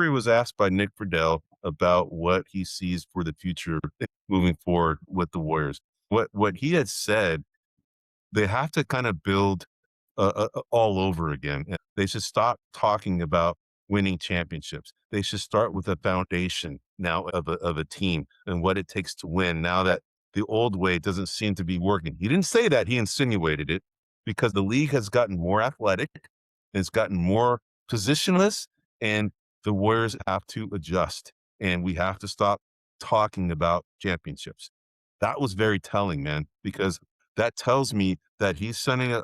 Curry was asked by Nick Friedel about what he sees for the future moving forward with the Warriors. What he had said, they have to kind of build all over again. They should stop talking about winning championships. They should start with a foundation now of a team and what it takes to win. Now that the old way doesn't seem to be working. He didn't say that. He insinuated it because the league has gotten more athletic, it's gotten more positionless, and the Warriors have to adjust. And we have to stop talking about championships. That was very telling, man, because that tells me that he's sending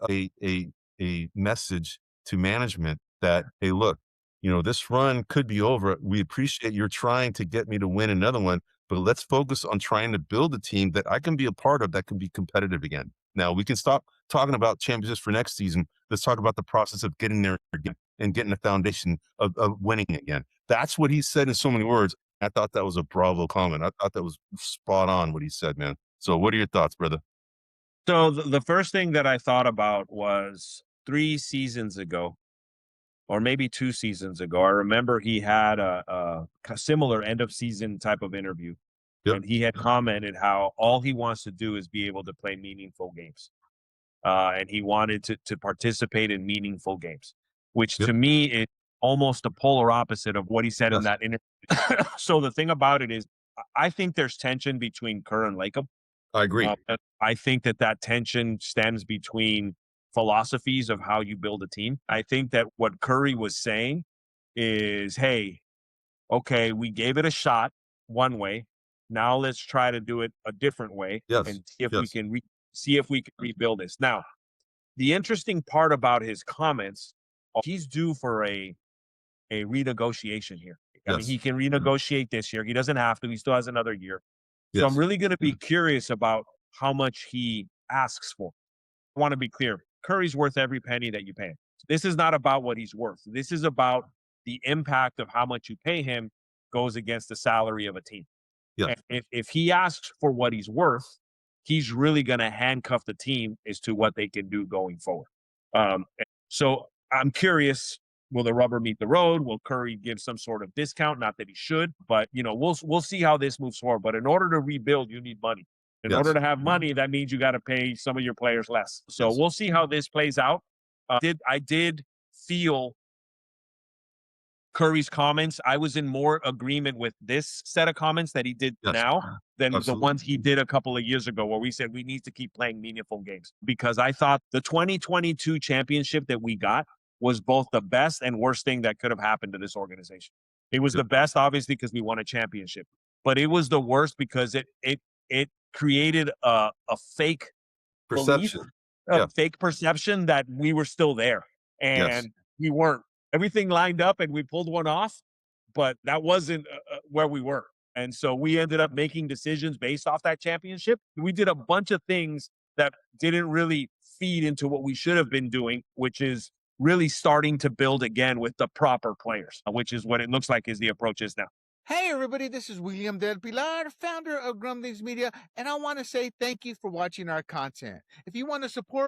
a message to management that, hey, look, this run could be over. We appreciate you're trying to get me to win another one, but let's focus on trying to build a team that I can be a part of that can be competitive again. Now we can stop talking about championships for next season. Let's talk about the process of getting there again and getting a foundation of winning again. That's what he said in so many words. I thought that was a bravo comment. I thought that was spot on what he said, man. So what are your thoughts, brother? So the first thing that I thought about was 3 seasons ago, or maybe 2 seasons ago. I remember he had a similar end of season type of interview, Yep. and he had commented how all he wants to do is be able to play meaningful games, and he wanted to participate in meaningful games, which Yep. to me is almost the polar opposite of what he said in Yes. that interview. So the thing about it is, I think there's tension between Kerr and Lacob. I agree. I think that tension stems between philosophies of how you build a team. I think that what Curry was saying is, hey, okay, we gave it a shot one way. Now let's try to do it a different way Yes. and see if we Yes. can see if we can rebuild this. Now, the interesting part about his comments, he's due for a renegotiation here. I mean, Yes. he can renegotiate this year. He doesn't have to. He still has another year. So I'm Yes. really going to be curious about how much he asks for. I want to be clear. Curry's worth every penny that you pay him. This is not about what he's worth. This is about the impact of how much you pay him goes against the salary of a team. Yes. And if he asks for what he's worth, he's really going to handcuff the team as to what they can do going forward. So I'm curious, will the rubber meet the road? Will Curry give some sort of discount? Not that he should, but we'll see how this moves forward. But in order to rebuild, you need money. In order Yes. to have money, that means you got to pay some of your players less. So Yes. we'll see how this plays out. I did feel Curry's comments. I was in more agreement with this set of comments that he did Yes. now than the Absolutely. ones he did a couple of years ago, where we said we need to keep playing meaningful games. Because I thought the 2022 championship that we got was both the best and worst thing that could have happened to this organization. It was the best, obviously, because we won a championship, but it was the worst because it created a fake belief, Perception. a Yeah. fake perception that we were still there, Yes. and we weren't. Everything lined up and we pulled one off, but that wasn't where we were. And so we ended up making decisions based off that championship. We did a bunch of things that didn't really feed into what we should have been doing, which is really starting to build again with the proper players, which is what it looks like is the approach is now. Hey everybody, this is William Del Pilar, founder of Grumblings Media, and I want to say thank you for watching our content. If you want to support